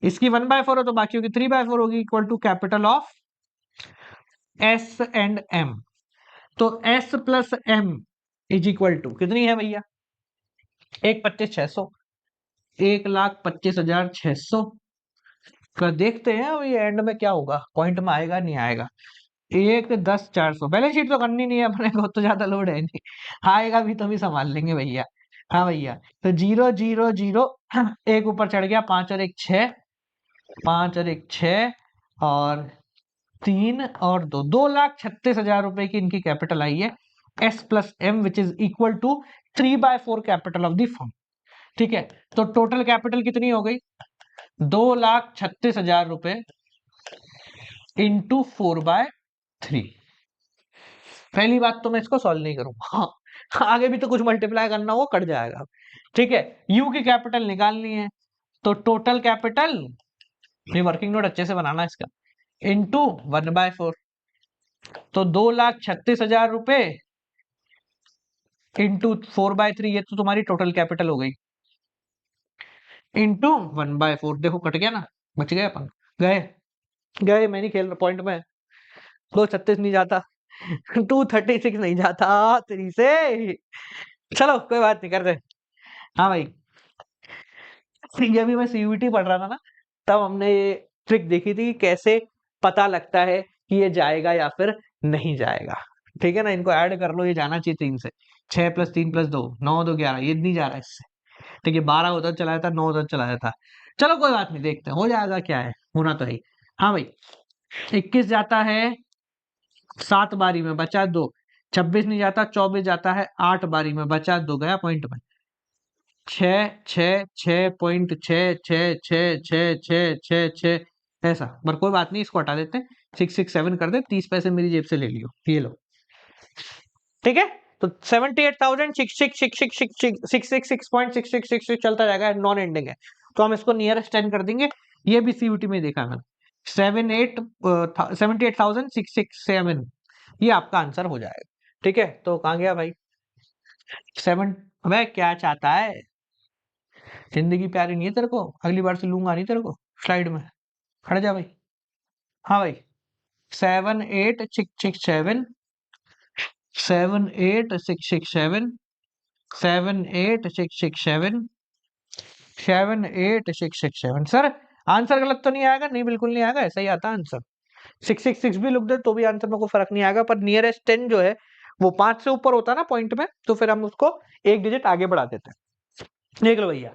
इसकी 1/4 है तो बाकी की 3/4 होगी, equal to capital of S and M. तो S plus M is equal to कितनी है भैया? 1,25,600, 1,25,600 का देखते हैं अभी एंड में क्या होगा, पॉइंट में आएगा नहीं आएगा। 1,10,400, बैलेंस शीट तो करनी नहीं है अपने को, तो ज्यादा लोड है नहीं, आएगा भी तो भी संभाल लेंगे भैया। हाँ भैया, तो 0, 0, 0, एक ऊपर चढ़ गया, 5 और 1 6, 5 और 1 6, और 3 और 2, 2,36,000 रुपए की इनकी कैपिटल आई है, S plus M which is equal to 3/4 capital of the firm. ठीक है, तो टोटल कैपिटल कितनी हो गई? 2,36,000 रुपए इंटू 4/3। पहली बात तो मैं इसको सॉल्व नहीं करूंगा, हाँ, आगे भी तो कुछ मल्टीप्लाई करना हो, कट जाएगा। ठीक है, यू की कैपिटल निकालनी है, तो टोटल कैपिटल, ये वर्किंग नोट अच्छे से बनाना इसका, इंटू 1/4, तो 2,36,000 रुपए इंटू 4/3, ये तो तुम्हारी टोटल कैपिटल हो गई, इंटू 1/4। देखो कट गया ना, बच गए अपन, गए गए, मैं नहीं खेल रहा पॉइंट में, 2,36 नहीं जाता, 2,36 नहीं जाता 3 से। चलो कोई बात नहीं, कर रहे। हाँ भाई, ये अभी मैं सीयूईटी पढ़ रहा था ना, तब हमने ये ट्रिक देखी थी कि कैसे पता लगता है कि ये जाएगा या फिर नहीं जाएगा। ठीक है ना, इनको ऐड कर लो, ये जाना चाहिए 3 से, 6 + 3 + 2, 9 2 11, ये नहीं जा रहा इससे। ठीक है, 12 उधर चला जाता, 9 उधर चला जाता। चलो कोई बात नहीं, देखते हैं हो जाएगा, क्या है, होना तो है। हाँ भाई, 21 जाता है 7 बारी में, बचा 2, 26 नहीं जाता, 24 जाता है 8 बारी में, बचा 2, गया पॉइंट में, 6, 6, 6, 6, 6, 6, 6, 6, 6, ऐसा। पर कोई बात नहीं, इसको हटा देते हैं, 6, 6, 7 कर दे, 30 पैसे मेरी जेब से ले लियो, ये लो। ठीक है, तो 78,666,666,666.6666 चलता जाएगा, नॉन एंडिंग है। तो हम इसको नियरेस्ट 10 कर देंगे। ये भी सीयूटी में देखा मैंने, 78,667 ये आपका आंसर हो जाएगा। ठीक है, तो कहाँ गया भाई 7? वह क्या चाहता है, जिंदगी प्यारी नहीं है तेरे को, अगली बार से लूंगा नहीं तेरे को स्लाइड में, खड़ा जा भाई। हाँ भाई 78667 78667 78667 78667 सर, आंसर गलत तो नहीं आएगा? नहीं बिल्कुल नहीं आएगा, ऐसा ही आता है आंसर। 666 भी लिख दे तो भी आंसर में कोई फर्क नहीं आएगा, पर नियरेस्ट 10 जो है वो 5 से ऊपर होता है ना पॉइंट में, तो फिर हम उसको एक डिजिट आगे बढ़ा देते हैं। देख लो भैया,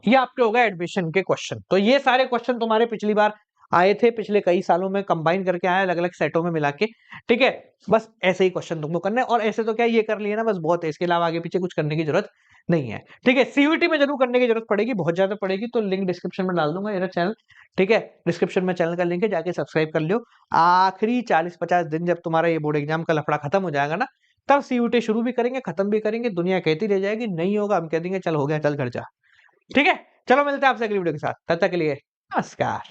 ये आपके हो गए एडमिशन के क्वेश्चन। तो ये सारे क्वेश्चन तुम्हारे पिछली बार आए थे, पिछले कई सालों में कंबाइन करके आए, अलग अलग सेटों में मिला के। ठीक है, बस ऐसे ही क्वेश्चन तुमको करना है, और ऐसे तो क्या ये कर लिए ना बस बहुत है, इसके अलावा आगे पीछे कुछ करने की जरूरत नहीं है। ठीक है, सीयूटी में जरूर करने की जरूरत पड़ेगी, बहुत ज्यादा पड़ेगी, तो लिंक डिस्क्रिप्शन में डाल दूंगा मेरा चैनल। ठीक है, डिस्क्रिप्शन में चैनल का लिंक है, जाके सब्सक्राइब कर लियो। आखिरी 40-50 दिन जब तुम्हारा ये बोर्ड एग्जाम का लफड़ा खत्म हो जाएगा ना, तब सीयूटी शुरू भी करेंगे, खत्म भी करेंगे, दुनिया कहती रह जाएगी नहीं होगा, हम कह देंगे चल हो गया, चल घर जा। ठीक है, चलो मिलते हैं आपसे अगली वीडियो के साथ, तब तक के लिए नमस्कार।